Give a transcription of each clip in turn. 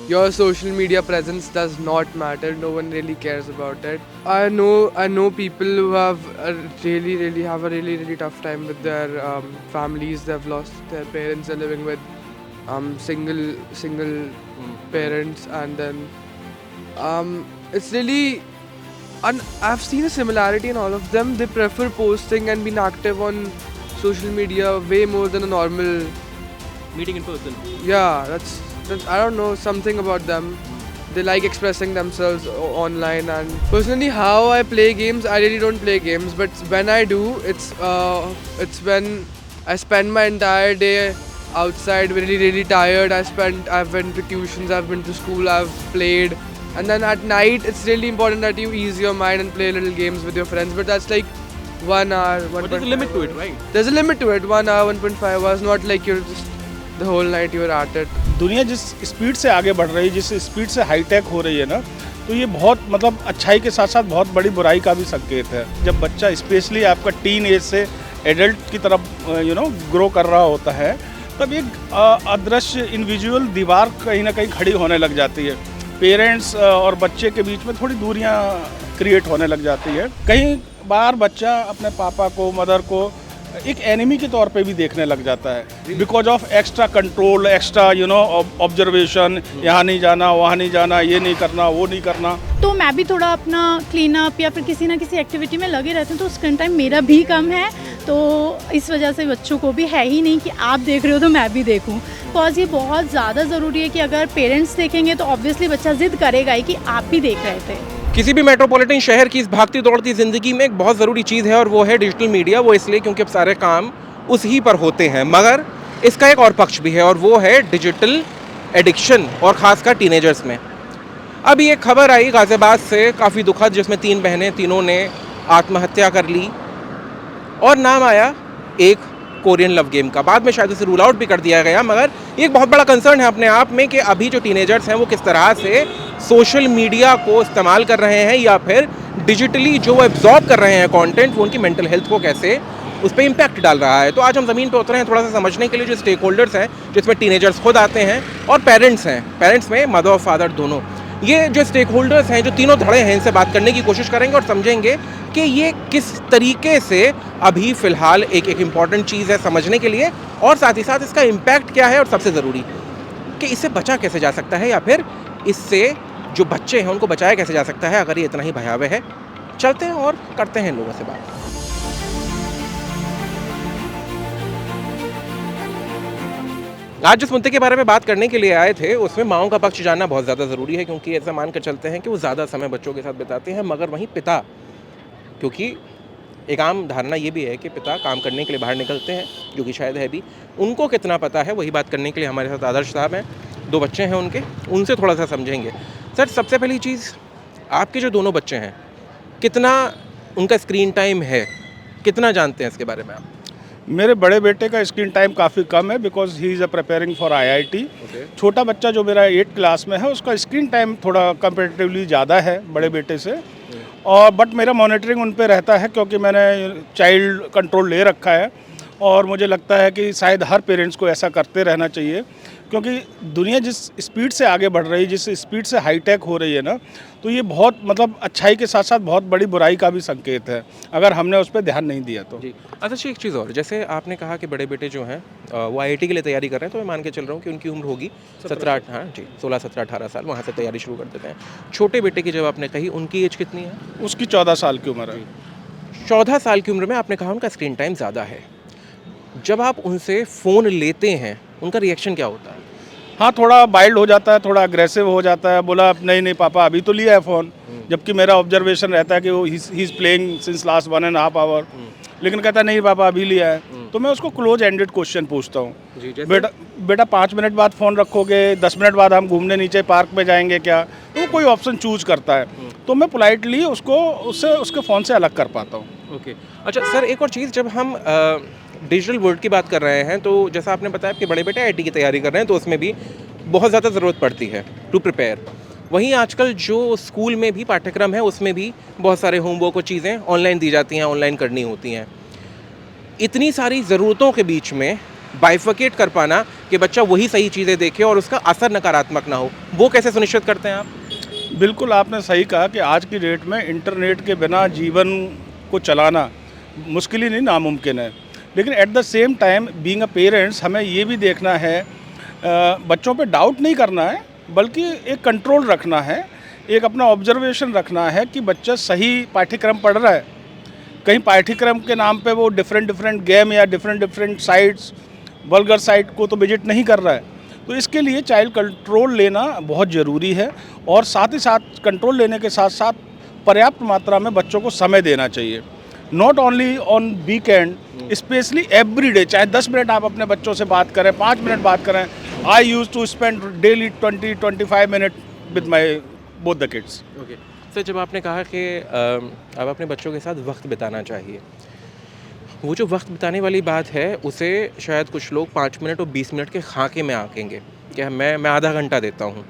Your social media presence does not matter. No one really cares about it. I know people who have have a really tough time with their families. They've lost their parents. They're living with single parents, and then it's really. And I've seen a similarity in all of them. They prefer posting and being active on social media way more than a normal. Meeting in person. Yeah, that's I don't know, something about them. They like expressing themselves online. And personally, how I play games, I really don't play games. But when I do, it's when I spend my entire day outside, really tired. I've been to tuitions, I've been to school, I've played, and then at night it's really important that you ease your mind and play little games with your friends. But that's like 1 hour, 1.5 But there's a limit to it, hours. right? There's a limit to it. 1 hour, 1.5 hours. Not like you're just the whole night you're at it. दुनिया जिस speed से आगे बढ़ रही है, जिस speed से hi tech हो रही है ना, तो ये बहुत मतलब अच्छाई के साथ साथ बहुत बड़ी बुराई का भी संकेत है। जब बच्चा स्पेशली आपका टीन एज से एडल्ट की तरफ ग्रो कर रहा होता है, तब एक अदृश्य इनविजुअल दीवार कहीं ना कहीं खड़ी होने लग जाती है। पेरेंट्स और बच्चे के बीच में थोड़ी दूरियां क्रिएट होने लग जाती है। कई बार बच्चा अपने पापा को, मदर को एक एनिमी के तौर पे भी देखने लग जाता है, because of extra control, extra observation, यहाँ नहीं जाना, वहाँ नहीं जाना, ये नहीं करना, वो नहीं करना। तो मैं भी थोड़ा अपना क्लीन अप या फिर किसी ना किसी एक्टिविटी में लगे रहते हैं, तो स्क्रीन टाइम मेरा भी कम है। तो इस वजह से बच्चों को भी है ही नहीं कि आप देख रहे हो तो मैं भी देखूं। बिकॉज ये बहुत ज़्यादा ज़रूरी है कि अगर पेरेंट्स देखेंगे तो ऑब्वियसली बच्चा जिद करेगा ही कि आप भी देख रहे थे। किसी भी मेट्रोपॉलिटन शहर की इस भागती दौड़ती ज़िंदगी में एक बहुत ज़रूरी चीज़ है और वो है डिजिटल मीडिया। वो इसलिए क्योंकि अब सारे काम उस ही पर होते हैं, मगर इसका एक और पक्ष भी है और वो है डिजिटल एडिक्शन, और ख़ासकर टीनेजर्स में। अभी एक खबर आई गाज़ियाबाद से, काफ़ी दुखद, जिसमें 3 बहनें, तीनों ने आत्महत्या कर ली और नाम आया एक कोरियन लव गेम का। बाद में शायद उसे रूल आउट भी कर दिया गया, मगर ये एक बहुत बड़ा कंसर्न है अपने आप में कि अभी जो टीनेजर्स हैं वो किस तरह से सोशल मीडिया को इस्तेमाल कर रहे हैं या फिर डिजिटली जो एब्जॉर्ब कर रहे हैं कंटेंट, वो उनकी मेंटल हेल्थ को कैसे उस पर इम्पैक्ट डाल रहा है। तो आज हम ज़मीन पर उतरे हैं थोड़ा सा समझने के लिए, जो स्टेक होल्डर्स हैं, जिसमें टीनेजर्स खुद आते हैं और पेरेंट्स हैं, पेरेंट्स में मदर और फादर दोनों। ये जो स्टेक होल्डर्स हैं, जो तीनों धड़े हैं, इनसे बात करने की कोशिश करेंगे और समझेंगे कि ये किस तरीके से अभी फ़िलहाल एक इम्पॉर्टेंट चीज़ है समझने के लिए, और साथ ही साथ इसका इम्पैक्ट क्या है, और सबसे ज़रूरी कि इससे बचा कैसे जा सकता है, या फिर इससे जो बच्चे हैं उनको बचाया कैसे जा सकता है अगर ये इतना ही भयावह है। चलते हैं और करते हैं लोगों से बात। आज जिस मुद्दे के बारे में बात करने के लिए आए थे उसमें माँओं का पक्ष जानना बहुत ज़्यादा ज़रूरी है, क्योंकि ऐसा मान कर चलते हैं कि वो ज़्यादा समय बच्चों के साथ बिताते हैं, मगर वहीं पिता, क्योंकि एक आम धारणा ये भी है कि पिता काम करने के लिए बाहर निकलते हैं, जो कि शायद है भी, उनको कितना पता है, वही बात करने के लिए हमारे साथ आदर्श साहब हैं। 2 बच्चे हैं उनके, उनसे थोड़ा सा समझेंगे। सर, सबसे पहली चीज़, आपके जो दोनों बच्चे हैं, कितना उनका स्क्रीन टाइम है, कितना जानते हैं इसके बारे में आप? मेरे बड़े बेटे का स्क्रीन टाइम काफ़ी कम है, because he is a preparing for IIT। छोटा बच्चा जो मेरा 8th क्लास में है, उसका स्क्रीन टाइम थोड़ा कंपेरेटिवली ज़्यादा है बड़े बेटे से। और बट मेरा मॉनिटरिंग उन पे रहता है, क्योंकि मैंने चाइल्ड कंट्रोल ले रखा है, और मुझे लगता है कि शायद हर पेरेंट्स को ऐसा करते रहना चाहिए, क्योंकि दुनिया जिस स्पीड से आगे बढ़ रही है, जिस स्पीड से हाईटेक हो रही है ना, तो ये बहुत मतलब अच्छाई के साथ साथ बहुत बड़ी बुराई का भी संकेत है, अगर हमने उस पर ध्यान नहीं दिया तो। जी, अच्छा, एक चीज़ और, जैसे आपने कहा कि बड़े बेटे जो हैं वो IIT के लिए तैयारी कर रहे हैं, तो मैं मान के चल रहा हूँ कि उनकी उम्र होगी 17, हाँ जी, 16, 17, 18 साल, वहाँ से तैयारी शुरू कर देते हैं। छोटे बेटे की जब आपने कही, उनकी एज कितनी है? उसकी 14 साल की उम्र है। 14 साल की उम्र में आपने कहा उनका स्क्रीन टाइम ज़्यादा है। जब आप उनसे फ़ोन लेते हैं, उनका रिएक्शन क्या होता है? हाँ, थोड़ा वाइल्ड हो जाता है, थोड़ा अग्रेसिव हो जाता है, बोला नहीं पापा अभी तो लिया है फ़ोन, जबकि मेरा ऑब्जर्वेशन रहता है कि वो ही is playing since last 1.5 hour, लेकिन कहता है नहीं पापा अभी लिया है। तो मैं उसको क्लोज एंडेड क्वेश्चन पूछता हूँ, बेटा 5 मिनट बाद फ़ोन रखोगे, 10 मिनट बाद हम घूमने नीचे पार्क में जाएंगे क्या? तो वो कोई ऑप्शन चूज करता है, तो मैं पोलाइटली उसके फ़ोन से अलग कर पाता हूँ। ओके, अच्छा सर, एक और चीज़, जब हम डिजिटल वर्ल्ड की बात कर रहे हैं, तो जैसा आपने बताया कि बड़े बेटे IIT की तैयारी कर रहे हैं, तो उसमें भी बहुत ज़्यादा ज़रूरत पड़ती है टू प्रिपेयर। वहीं आजकल जो स्कूल में भी पाठ्यक्रम है, उसमें भी बहुत सारे होमवर्क और चीज़ें ऑनलाइन दी जाती हैं, ऑनलाइन करनी होती हैं। इतनी सारी ज़रूरतों के बीच में बाइफर्केट कर पाना कि बच्चा वही सही चीज़ें देखे और उसका असर नकारात्मक ना हो, वो कैसे सुनिश्चित करते हैं आप? बिल्कुल आपने सही कहा कि आज की डेट में इंटरनेट के बिना जीवन को चलाना मुश्किल ही नहीं, नामुमकिन है। लेकिन at the same time being a parents हमें ये भी देखना है, बच्चों पे डाउट नहीं करना है, बल्कि एक कंट्रोल रखना है, एक अपना ऑब्जर्वेशन रखना है कि बच्चा सही पाठ्यक्रम पढ़ रहा है। कहीं पाठ्यक्रम के नाम पे वो डिफरेंट गेम या डिफरेंट साइट्स, वल्गर साइट को तो विजिट नहीं कर रहा है। तो इसके लिए चाइल्ड कंट्रोल लेना बहुत ज़रूरी है, और साथ ही साथ कंट्रोल लेने के साथ साथ पर्याप्त मात्रा में बच्चों को समय देना चाहिए। Not only on weekend, specially every day. चाहे 10 मिनट आप अपने बच्चों से बात करें, 5 मिनट बात करें। I use to spend daily 20-25 minute with my both the kids. Okay sir, जब आपने कहा कि अब अपने बच्चों के साथ वक्त बिताना चाहिए, वो जो वक्त बिताने वाली बात है उसे शायद कुछ लोग 5 मिनट और 20 मिनट के खाके में आंकेंगे कि मैं आधा घंटा देता हूँ,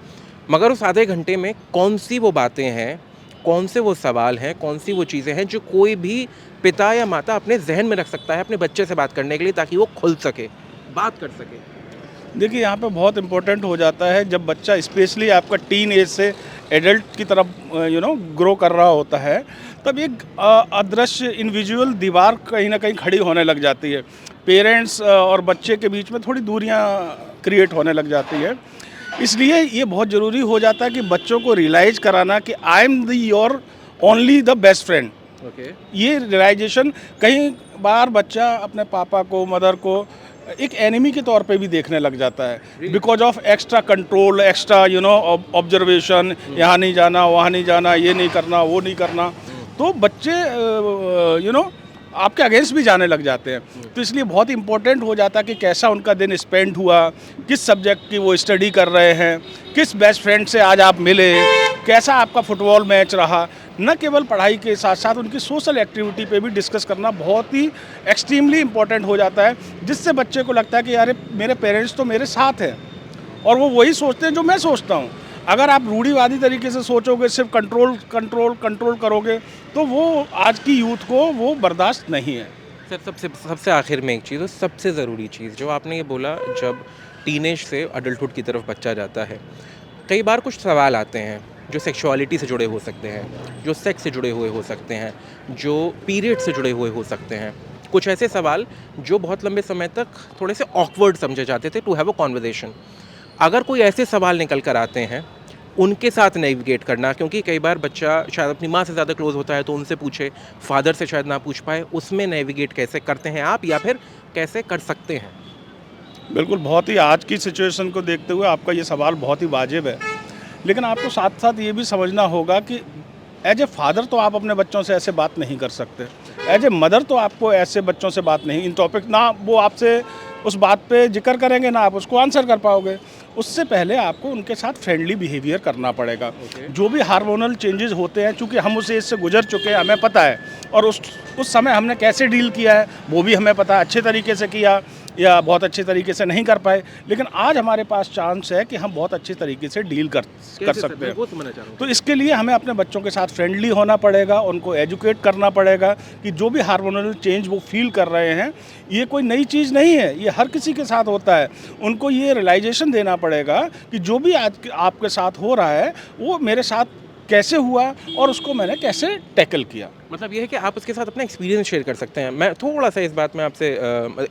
मगर उस आधे घंटे में कौन सी वो बातें हैं, कौन से वो सवाल हैं, कौन सी वो चीज़ें हैं जो कोई भी पिता या माता अपने जहन में रख सकता है अपने बच्चे से बात करने के लिए, ताकि वो खुल सके, बात कर सके। देखिए यहाँ पे बहुत इम्पोर्टेंट हो जाता है जब बच्चा स्पेशली आपका टीन एज से एडल्ट की तरफ ग्रो कर रहा होता है, तब एक अदृश्य इनविजुअल दीवार कहीं ना कहीं खड़ी होने लग जाती है। पेरेंट्स और बच्चे के बीच में थोड़ी दूरियां क्रिएट होने लग जाती है। इसलिए ये बहुत ज़रूरी हो जाता है कि बच्चों को रियलाइज़ कराना कि I am the your only the best friend. ये रियलाइजेशन, कई बार बच्चा अपने पापा को, मदर को एक एनिमी के तौर पे भी देखने लग जाता है, because of extra control, extra observation, यहाँ नहीं जाना, वहाँ नहीं जाना, ये नहीं करना, वो नहीं करना। तो बच्चे आपके अगेंस्ट भी जाने लग जाते हैं। तो इसलिए बहुत इंपॉर्टेंट हो जाता है कि कैसा उनका दिन स्पेंड हुआ, किस सब्जेक्ट की वो स्टडी कर रहे हैं, किस बेस्ट फ्रेंड से आज आप मिले, कैसा आपका फुटबॉल मैच रहा। न केवल पढ़ाई के साथ साथ उनकी सोशल एक्टिविटी पे भी डिस्कस करना बहुत ही एक्सट्रीमली इम्पोर्टेंट हो जाता है, जिससे बच्चे को लगता है कि यार मेरे पेरेंट्स तो मेरे साथ हैं और वो वही सोचते हैं जो मैं सोचता हूँ। अगर आप रूढ़िवादी तरीके से सोचोगे, सिर्फ कंट्रोल करोगे, तो वो आज की यूथ को वो बर्दाश्त नहीं है। सर, सबसे आखिर में एक चीज़, और सबसे ज़रूरी चीज़ जो आपने ये बोला, जब टीनेज से अडल्टहुड की तरफ बच्चा जाता है, कई बार कुछ सवाल आते हैं जो सेक्सुअलिटी से जुड़े हो सकते हैं, जो सेक्स से जुड़े हुए हो सकते हैं, जो पीरियड से जुड़े हुए हो सकते हैं। कुछ ऐसे सवाल जो बहुत लंबे समय तक थोड़े से ऑकवर्ड समझे जाते थे टू हैव अ कॉन्वर्सेशन। अगर कोई ऐसे सवाल निकल कर आते हैं, उनके साथ नेविगेट करना, क्योंकि कई बार बच्चा शायद अपनी माँ से ज़्यादा क्लोज होता है तो उनसे पूछे, फादर से शायद ना पूछ पाए, उसमें नेविगेट कैसे करते हैं आप, या फिर कैसे कर सकते हैं? बिल्कुल, बहुत ही आज की सिचुएशन को देखते हुए आपका ये सवाल बहुत ही वाजिब है। लेकिन आपको साथ साथ ये भी समझना होगा कि एज ए फादर तो आप अपने बच्चों से ऐसे बात नहीं कर सकते, एज ए मदर तो आपको ऐसे बच्चों से बात नहीं, इन टॉपिक ना वो आपसे उस बात पे जिक्र करेंगे, ना आप उसको आंसर कर पाओगे। उससे पहले आपको उनके साथ फ्रेंडली बिहेवियर करना पड़ेगा। जो भी हार्मोनल चेंजेस होते हैं, चूँकि हम उस एज से गुजर चुके हैं, हमें पता है, और उस समय हमने कैसे डील किया है वो भी हमें पता है, अच्छे तरीके से किया या बहुत अच्छे तरीके से नहीं कर पाए। लेकिन आज हमारे पास चांस है कि हम बहुत अच्छे तरीके से डील कर सकते हैं। तो इसके लिए हमें अपने बच्चों के साथ फ्रेंडली होना पड़ेगा, उनको एजुकेट करना पड़ेगा कि जो भी हार्मोनल चेंज वो फील कर रहे हैं, ये कोई नई चीज़ नहीं है, ये हर किसी के साथ होता है। उनको ये रियलाइजेशन देना पड़ेगा कि जो भी आज आपके साथ हो रहा है वो मेरे साथ कैसे हुआ और उसको मैंने कैसे टैकल किया। मतलब ये है कि आप उसके साथ अपना एक्सपीरियंस शेयर कर सकते हैं। मैं थोड़ा सा इस बात में आपसे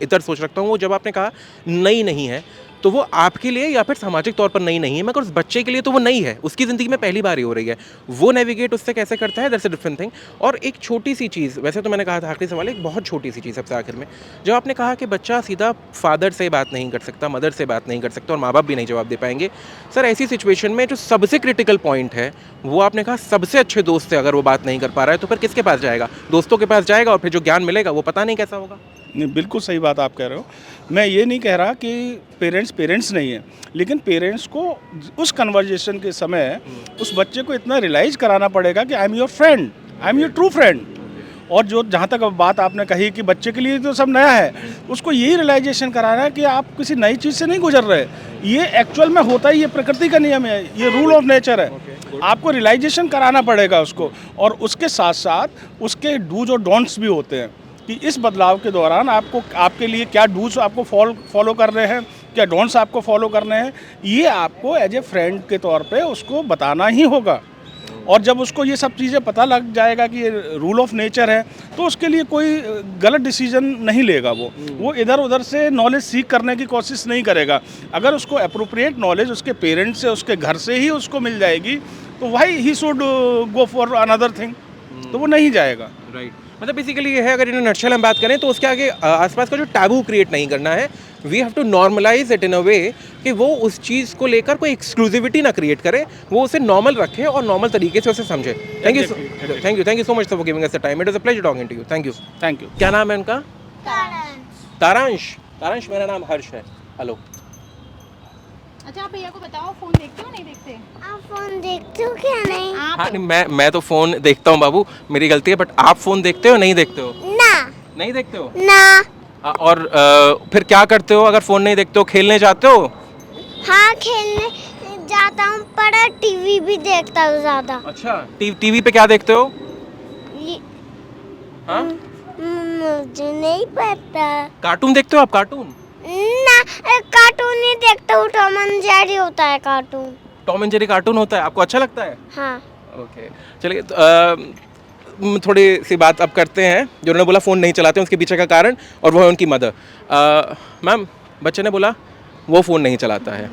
इतर सोच रखता हूँ। वो जब आपने कहा नई नहीं है, तो वो आपके लिए या फिर सामाजिक तौर पर नई नहीं है, मगर उस बच्चे के लिए तो वो नई है, उसकी ज़िंदगी में पहली बार ही हो रही है। वो नेविगेट उससे कैसे करता है, दैट्स अ डिफरेंट थिंग। और एक छोटी सी चीज़, वैसे तो मैंने कहा था आखिरी सवाल, एक बहुत छोटी सी चीज़ सबसे आखिर में, जब आपने कहा कि बच्चा सीधा फादर से बात नहीं कर सकता, मदर से बात नहीं कर सकता और माँ बाप भी नहीं जवाब दे पाएंगे। सर, ऐसी सिचुएशन में जो सबसे क्रिटिकल पॉइंट है वो आपने कहा सबसे अच्छे दोस्त से अगर वो बात नहीं कर पा रहा है तो फिर किसके पास जाएगा? दोस्तों के पास जाएगा, और फिर जो ज्ञान मिलेगा वो पता नहीं कैसा होगा। नहीं, बिल्कुल सही बात आप कह रहे हो। मैं ये नहीं कह रहा कि पेरेंट्स नहीं है, लेकिन पेरेंट्स को उस कन्वर्जेशन के समय उस बच्चे को इतना रियलाइज़ कराना पड़ेगा कि I am your friend, I am your true friend. और जो जहाँ तक बात आपने कही कि बच्चे के लिए तो सब नया है, उसको यही रियलाइजेशन कराना है कि आप किसी नई चीज़ से नहीं गुजर रहे, ये एक्चुअल में होता ही, ये प्रकृति का नियम है, ये रूल ऑफ नेचर है। आपको रियलाइजेशन कराना पड़ेगा उसको, और उसके साथ साथ उसके डूज और डोंट्स भी होते हैं कि इस बदलाव के दौरान आपको, आपके लिए क्या डूज आपको फॉलो कर रहे हैं, क्या डोंट्स आपको फॉलो करने हैं, ये आपको एज ए फ्रेंड के तौर पे उसको बताना ही होगा। और जब उसको ये सब चीज़ें पता लग जाएगा कि ये रूल ऑफ नेचर है, तो उसके लिए कोई गलत डिसीजन नहीं लेगा। वो इधर उधर से नॉलेज सीख करने की कोशिश नहीं करेगा। अगर उसको अप्रोप्रिएट नॉलेज उसके पेरेंट्स से, उसके घर से ही उसको मिल जाएगी, तो why he should go for another thing, तो वो नहीं जाएगा। राइट, मतलब बेसिकली ये है, अगर इन नटशल हम बात करें तो उसके आगे आसपास का जो टैबू क्रिएट नहीं करना है। We have to normalise it in a way कि वो उस चीज़ को लेकर कोई एक्सक्लूसिविटी ना क्रिएट करे, वो उसे नॉर्मल रखे और नॉर्मल तरीके से उसे समझे। Thank you so much for giving us the time. It is a pleasure talking to you. Thank you. क्या नाम है उनका? तारांश। मेरा नाम हर्ष है। हेलो। अच्छा, आप भैया को बताओ, फ़ोन देखते हो नहीं देखते? आप फोन देखते हो क्या? नहीं। हाँ नहीं, मैं तो फ़ोन देखता हूँ बाबू, मेरी गलती है, बट आप फ़ोन देखते हो नहीं देखते हो? ना। नहीं देखते हो? ना। और फिर क्या करते हो अगर फ़ोन नहीं देखते हो? खेलने जाते हो? हाँ, खेलने जाता हूँ, पर टीवी भी देखता हूँ ज़्यादा। अच्छा, टीवी पे क्या देखते हो? ये- हाँ? मुझे नहीं पता। कार्टून देखते हो आप? कार्टून? ना, कार्टून नहीं देखता हूँ, टॉम एंड जेरी होता है cartoon. Tom and Jerry cartoon होता है, आपको अच्छा लगता है? हाँ। ओके, चलिए थोड़ी सी बात अब करते हैं। जो उन्होंने बोला फ़ोन नहीं चलाते हैं, उसके पीछे का कारण, और वो है उनकी मदर। मैम, बच्चे ने बोला वो फ़ोन नहीं चलाता है,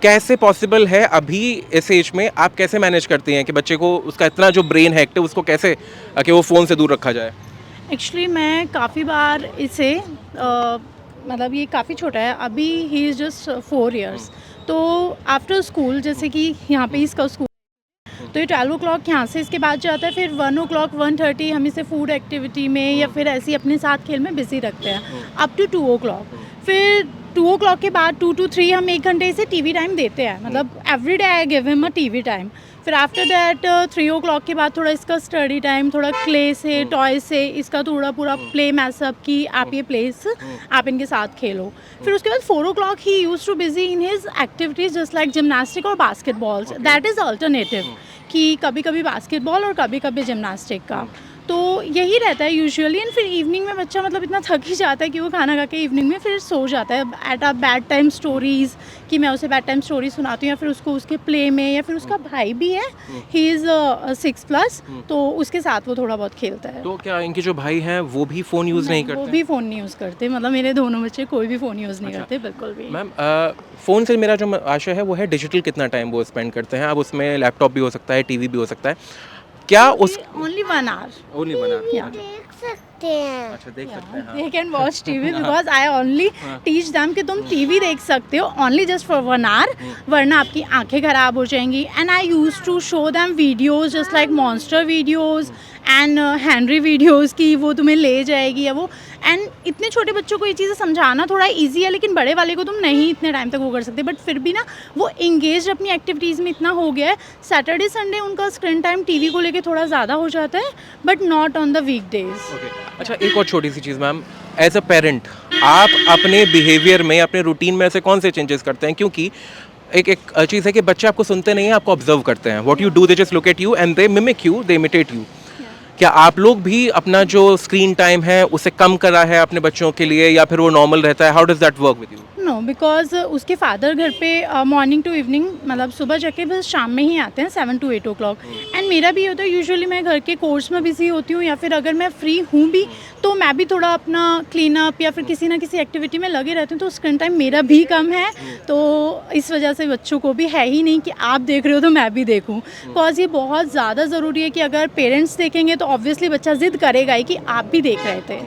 कैसे पॉसिबल है अभी इस एज में? आप कैसे मैनेज करती हैं कि बच्चे को, उसका इतना जो ब्रेन है एक्टिव, उसको कैसे कि वो फ़ोन से दूर रखा जाए? एक्चुअली मैं काफ़ी बार इसे मतलब ये काफ़ी छोटा है अभी, ही इज़ जस्ट 4 इयर्स। तो आफ्टर स्कूल, जैसे कि यहाँ पे इसका स्कूल, तो ये 12 o'clock यहाँ से इसके बाद जाता है, फिर 1 o'clock 1:30 हम इसे फूड एक्टिविटी में या फिर ऐसे ही अपने साथ खेल में बिजी रखते हैं अप टू 2 o'clock। फिर 2 o'clock के बाद 2 to 3 हम 1 घंटे इसे टीवी टाइम देते हैं, मतलब every day I give him a TV time. फिर आफ्टर दैट 3 o'clock के बाद थोड़ा इसका स्टडी टाइम, थोड़ा क्ले से, टॉय से इसका थोड़ा पूरा प्ले मैसअप की आप ये प्लेस आप इनके साथ खेलो। फिर उसके बाद 4 o'clock he use too busy in his activities just like gymnastic और बास्केटबॉल्स। दैट इज़ अल्टरनेटिव कि कभी कभी बास्केटबॉल और कभी कभी जिमनास्टिक का, तो यही रहता है यूजुअली। एंड फिर इवनिंग में बच्चा मतलब इतना थक ही जाता है कि वो खाना खा के इवनिंग में फिर सो जाता है at a bed time stories, कि मैं उसे बेड टाइम स्टोरी सुनाती हूँ, या फिर उसको उसके प्ले में, या फिर उसका भाई भी है, ही इज़ 6+, तो उसके साथ वो थोड़ा बहुत खेलता है। तो क्या इनके जो भाई हैं वो भी फ़ोन यूज़ नहीं करते? वो भी फ़ोन नहीं यूज़ करते, मतलब मेरे दोनों बच्चे कोई भी फ़ोन यूज़ नहीं करते, बिल्कुल भी। मैम, फ़ोन से मेरा जो आशय है वो है डिजिटल कितना टाइम वो स्पेंड करते हैं? अब उसमें लैपटॉप भी हो सकता है, टीवी भी हो सकता है, क्या उस ओनली 1 hour ओनली बना? Yeah. देख सकते हैं। अच्छा, देख सकते हैं। They can watch TV because I only teach them कि तुम टीवी देख सकते हो only just for 1 hour, वरना आपकी आंखें खराब हो जाएंगी। And I used to show them videos just like monster videos and Henry videos की वो तुम्हें ले जाएगी या वो। एंड इतने छोटे बच्चों को ये चीज़ें समझाना थोड़ा इजी है, लेकिन बड़े वाले को तुम नहीं इतने टाइम तक वो कर सकते। बट फिर भी ना वो इंगेज अपनी एक्टिविटीज़ में इतना हो गया है, सैटरडे संडे उनका स्क्रीन टाइम टीवी को लेके थोड़ा ज़्यादा हो जाता है, but not on the week days. Okay, अच्छा, एक और छोटी सी चीज़ मैम, एज अ पेरेंट आप अपने बिहेवियर में, अपने रूटीन में ऐसे कौन से चेंजेस करते हैं? क्योंकि एक चीज़ है कि बच्चे आपको सुनते नहीं हैं, आपको ऑब्जर्व करते हैं। What you do, they just look at you and they mimic you, they imitate you. क्या आप लोग भी अपना जो स्क्रीन टाइम है उसे कम करा है अपने बच्चों के लिए, या फिर वो नॉर्मल रहता है? How does that work with you? No, because उसके फादर घर पे मॉर्निंग टू इवनिंग, मतलब सुबह जाके बस शाम में ही आते हैं 7 to 8 o'clock। एंड मेरा भी होता है, यूजुअली मैं घर के कोर्स में बिजी होती हूँ, या फिर अगर मैं फ्री हूँ भी तो मैं भी थोड़ा अपना क्लीन अप या फिर किसी ना किसी एक्टिविटी में लगे रहती हूँ, तो स्क्रीन टाइम मेरा भी कम है। तो इस वजह से बच्चों को भी है ही नहीं कि आप देख रहे हो तो मैं भी देखूँ, बिकॉज ये बहुत ज़्यादा ज़रूरी है कि अगर पेरेंट्स देखेंगे तो ऑब्वियसली बच्चा ज़िद करेगा ही कि आप भी देख रहे थे।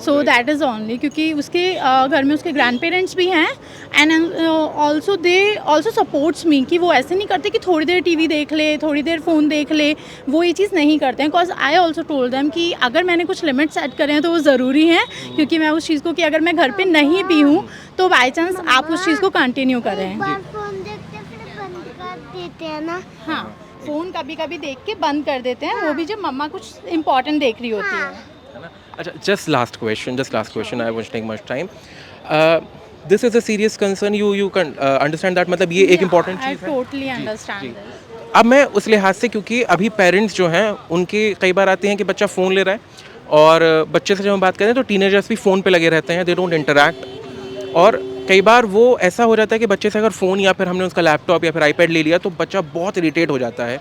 सो दैट इज़ ओनली, क्योंकि उसके घर में उसके ग्रैंड पेरेंट्स भी हैं, and also they also supports me, कि वो ऐसे नहीं करते कि थोड़ी देर टीवी देख ले, थोड़ी देर फ़ोन देख ले, वो ये चीज़ नहीं करते हैं। Because I also told them कि अगर मैंने कुछ लिमिट सेट करे हैं तो वो ज़रूरी हैं, क्योंकि मैं उस चीज़ को, कि अगर मैं घर पे नहीं भी हूँ तो बाई चांस आप उस चीज़ को कंटिन्यू करें। बार फोन देखते फिर बंद कर देते हैं ना। हाँ, फ़ोन कभी कभी देख के बंद कर देते हैं, वो भी जब मम्मा कुछ इंपॉर्टेंट देख रही होती है। अच्छा, just last question, I won't take much time. This is a serious concern, you can understand that, मतलब ये एक important आई चीज़ है। Totally understand this. अब मैं उस लिहाज से, क्योंकि अभी पेरेंट्स जो हैं उनके कई बार आते हैं कि बच्चा फ़ोन ले रहा है, और बच्चे से जब हम बात करें तो टीनेजर्स भी फ़ोन पे लगे रहते हैं, दे डोंट इंटरैक्ट, और कई बार वो ऐसा हो जाता है कि बच्चे से अगर फ़ोन या फिर हमने उसका लैपटॉप या फिर आईपैड ले लिया तो बच्चा बहुत इरिटेट हो जाता है।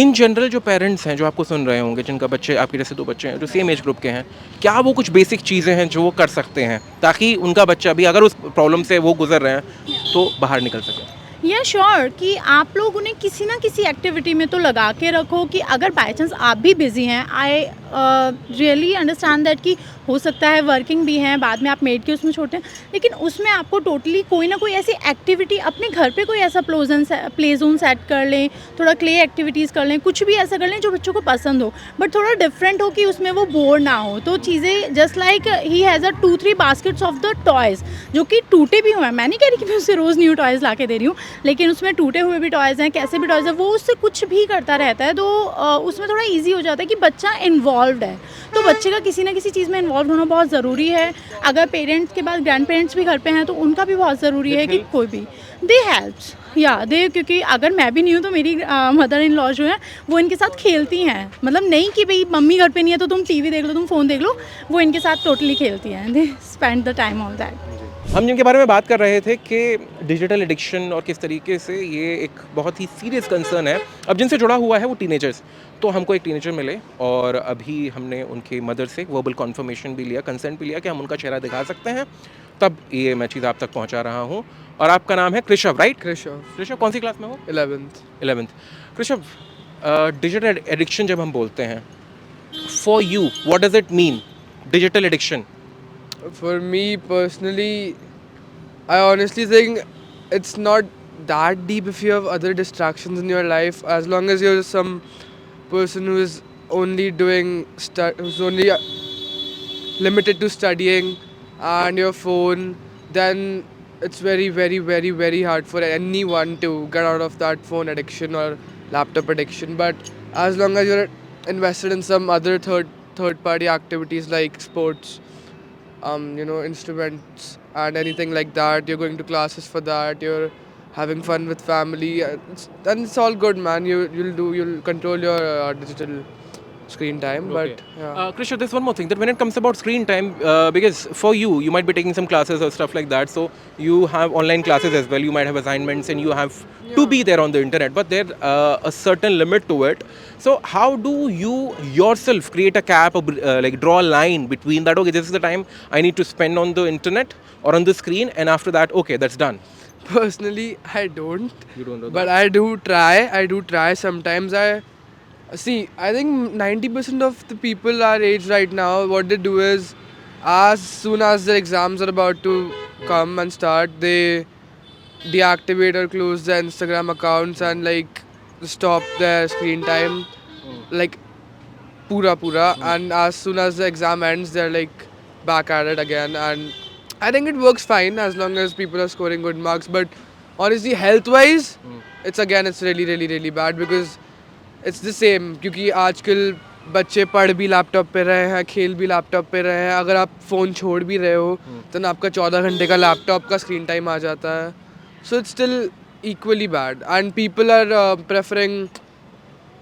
इन जनरल जो पेरेंट्स हैं जो आपको सुन रहे होंगे, जिनका बच्चे आपके जैसे 2 बच्चे हैं जो सेम एज ग्रुप के हैं, क्या वो कुछ बेसिक चीज़ें हैं जो वो कर सकते हैं ताकि उनका बच्चा भी अगर उस प्रॉब्लम से वो गुजर रहे हैं तो बाहर निकल सके? या श्योर कि आप लोग उन्हें किसी ना किसी एक्टिविटी में तो लगा के रखो कि अगर बाय चांस आप भी बिजी हैं, आई रियली अंडरस्टैंड दैट कि हो सकता है वर्किंग भी हैं, बाद में आप मेड के उसमें छोटे हैं, लेकिन उसमें आपको टोटली कोई ना कोई ऐसी एक्टिविटी अपने घर पे कोई ऐसा प्ले जोन सेट कर लें, थोड़ा क्ले एक्टिविटीज़ कर लें, कुछ भी ऐसा कर लें जो बच्चों को पसंद हो, बट थोड़ा डिफरेंट हो कि उसमें वो बोर ना हो। तो चीज़ें just like he has a 2-3 baskets of the toys जो कि टूटे भी हुए हैं। मैं नहीं कह रही कि मैं उससे रोज़ न्यू टॉयज़ ला के दे रही हूँ, लेकिन उसमें टूटे हुए भी टॉयज़ हैं, कैसे भी टॉयज़ हैं, वो उससे कुछ भी करता रहता है। तो उसमें थोड़ा ईजी हो जाता है कि बच्चा इन्वॉल्वड है। तो बच्चे का किसी ना किसी चीज़ में इन्वॉल्व होना बहुत ज़रूरी है। अगर पेरेंट्स के बाद ग्रैंड पेरेंट्स भी घर पे हैं तो उनका भी बहुत ज़रूरी है कि कोई भी दे हेल्प्स या दे, क्योंकि अगर मैं भी नहीं हूँ तो मेरी मदर इन लॉ जो है वो इनके साथ खेलती हैं। मतलब नहीं कि भाई मम्मी घर पे नहीं है तो तुम टीवी देख लो, तुम फ़ोन देख लो, वो इनके साथ टोटली खेलती हैं। They spend the time on that. हम जिनके बारे में बात कर रहे थे कि डिजिटल एडिक्शन और किस तरीके से ये एक बहुत ही सीरियस कंसर्न है, अब जिनसे जुड़ा हुआ है वो टीनेजर्स। तो हमको एक टीनेजर मिले और अभी हमने उनके मदर से वर्बल कन्फर्मेशन भी लिया, कंसेंट भी लिया कि हम उनका चेहरा दिखा सकते हैं, तब ये मैं चीज़ आप तक पहुंचा रहा हूं। और आपका नाम है कृषव, राइट? कृषव कौन सी क्लास में हो? 11th। कृषव, डिजिटल एडिक्शन जब हम बोलते हैं, for you what does it mean digital addiction? For me personally, I honestly think it's not that deep if you have other distractions in your life. As long as you're some person who is only who's only limited to studying and your phone, then it's very, very, very, very hard for anyone to get out of that phone addiction or laptop addiction. But as long as you're invested in some other third party activities like sports, instruments and anything like that, you're going to classes for that, you're having fun with family, then it's all good, man. You'll control your digital screen time. But yeah. Krishna, there's one more thing that when it comes about screen time, because for you might be taking some classes or stuff like that, so you have online classes as well, you might have assignments and you have to be there on the internet, but there a certain limit to it. So how do you yourself create a cap or like draw a line between that, okay, this is the time I need to spend on the internet or on the screen, and after that, okay, that's done? Personally, I don't. You don't do But that? I do try. Sometimes I think 90% of the people our age right now, what they do is, as soon as their exams are about to come and start, they deactivate or close their Instagram accounts and like stop their screen time, like pura. And as soon as the exam ends, they're like back at it again. And I think it works fine as long as people are scoring good marks. But honestly, health-wise, it's really, really, really bad because it's the same. क्योंकि आजकल बच्चे पढ़ भी laptop पे रहे हैं, खेल भी लैपटॉप पे रहे हैं। अगर आप फ़ोन छोड़ भी रहे हो तो आपका 14 घंटे का लैपटॉप का स्क्रीन टाइम आ जाता है. So it's still equally bad, and people are preferring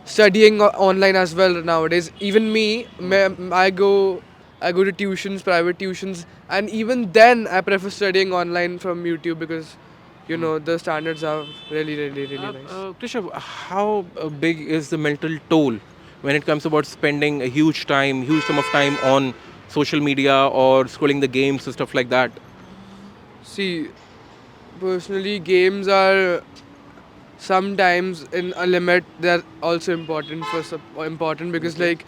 studying online as well nowadays. Even me, I go to tuitions, private tuitions, and even then I prefer studying online from YouTube because the standards are really, really, really nice. Krishav, how big is the mental toll when it comes about spending a huge sum of time on social media or scrolling the games and stuff like that? See, personally, games are sometimes in a limit. They're also important because like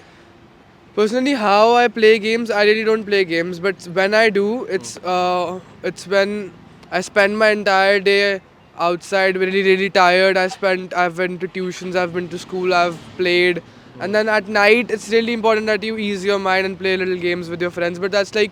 personally, how I play games, I really don't play games. But when I do, it's when I spend my entire day outside, really, really tired. I've went to tuitions, I've been to school, I've played. And then at night, it's really important that you ease your mind and play little games with your friends. But that's like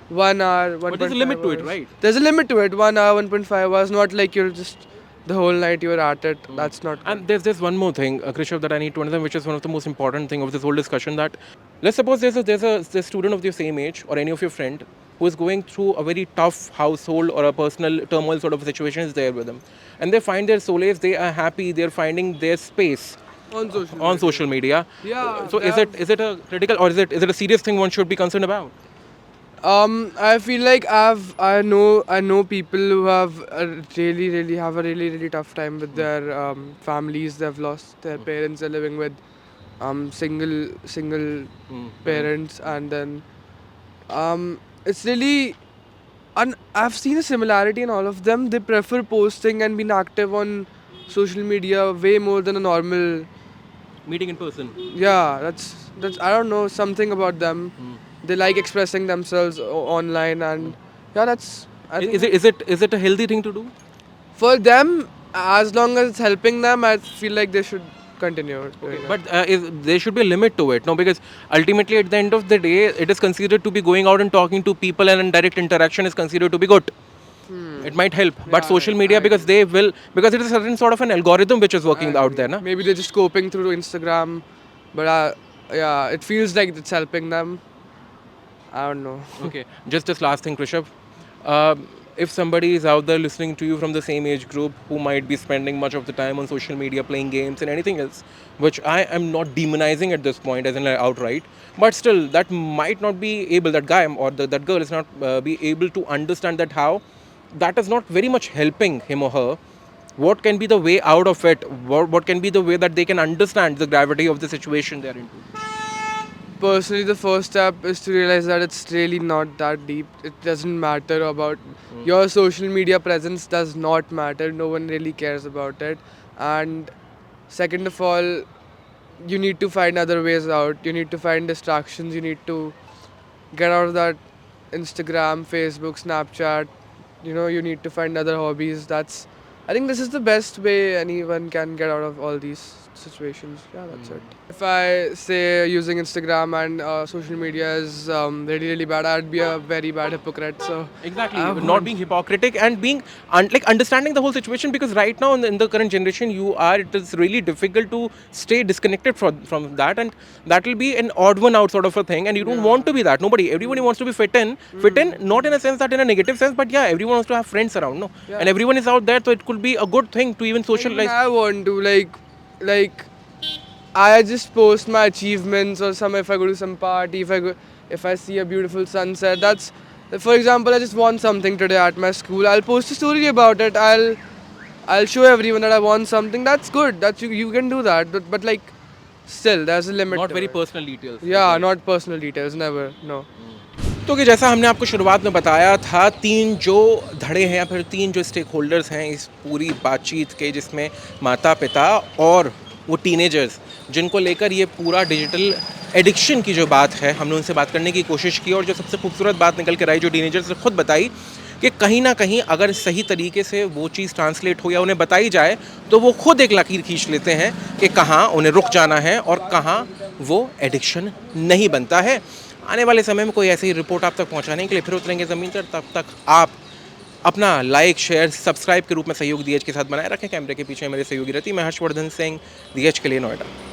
1 hour, 1.5 But there's a limit to it, hours. right? There's a limit to it. 1 hour, 1.5 hours. Not like you're just the whole night you're at it. That's not. And there's one more thing, Krishav, that I need to understand, which is one of the most important thing of this whole discussion. That let's suppose there's a student of your same age or any of your friend who is going through a very tough household or a personal turmoil sort of situation is there with them, and they find their solace. They are happy. They're finding their space on social media. Yeah. So is it a critical or is it a serious thing one should be concerned about? I feel like I know people who have a really tough time with their families. They've lost their parents. They're living with single parents, and then it's really. And I've seen a similarity in all of them. They prefer posting and being active on social media way more than a normal. Meeting in person. Yeah, that's I don't know, something about them. They like expressing themselves online, and yeah, that's I think Is it a healthy thing to do? for them, as long as it's helping them, I feel like they should continue doing it. But there should be a limit to it, no? Because ultimately, at the end of the day, it is considered to be going out and talking to people, and direct interaction is considered to be good. It might help, but social media, because because it is a certain sort of an algorithm which is working out there, na? Maybe they're just coping through Instagram, but yeah, it feels like it's helping them. I don't know. Okay, just this last thing, Krishav. If somebody is out there listening to you from the same age group who might be spending much of the time on social media, playing games and anything else, which I am not demonizing at this point as in like outright, but still that might not be able, that guy or that girl is not be able to understand that how that is not very much helping him or her. What can be the way out of it? What can be the way that they can understand the gravity of the situation they're into? Personally, the first step is to realize that it's really not that deep. It doesn't matter about your social media presence, does not matter. No one really cares about it. And second of all, you need to find other ways out. You need to find distractions. You need to get out of that Instagram, Facebook, Snapchat. You need to find other hobbies. I think this is the best way anyone can get out of all these situations. Yeah, that's it. If I say using Instagram and social media is really bad, I'd be a very bad hypocrite. So Exactly, I not want- being hypocritic and being like understanding the whole situation, because right now in the current generation it is really difficult to stay disconnected from that, and that will be an odd one out sort of a thing, and you don't want to be that. Everybody wants to be fit in, not in a sense that in a negative sense, but yeah, everyone wants to have friends around, no? And everyone is out there, so it could be a good thing to even socialize. I want to like I just post my achievements, or if I go to some party, if I see a beautiful sunset. That's, for example, I just won something today at my school. I'll post a story about it. I'll show everyone that I won something. That's good. You can do that. But like, still, there's a limit. Not to very it. personal details. Yeah, not personal details. Never. No. तो कि जैसा हमने आपको शुरुआत में बताया था, 3 जो धड़े हैं या फिर 3 जो स्टेक होल्डर्स हैं इस पूरी बातचीत के, जिसमें माता पिता और वो टीनेजर्स, जिनको लेकर ये पूरा डिजिटल एडिक्शन की जो बात है, हमने उनसे बात करने की कोशिश की, और जो सबसे खूबसूरत बात निकल कर आई जो टीनेजर्स ने खुद बताई कि कहीं ना कहीं अगर सही तरीके से वो चीज़ ट्रांसलेट हो या उन्हें बताई जाए तो वो खुद एक लकीर खींच लेते हैं कि कहाँ उन्हें रुक जाना है और कहाँ वो एडिक्शन नहीं बनता है। आने वाले समय में कोई ऐसी ही रिपोर्ट आप तक पहुंचाने के लिए फिर उतरेंगे ज़मीन पर। तब तक आप अपना लाइक, शेयर, सब्सक्राइब के रूप में सहयोग DH के साथ बनाए रखें। कैमरे के पीछे मेरे सहयोगी रहती मैं हर्षवर्धन सिंह, DH के लिए नोएडा।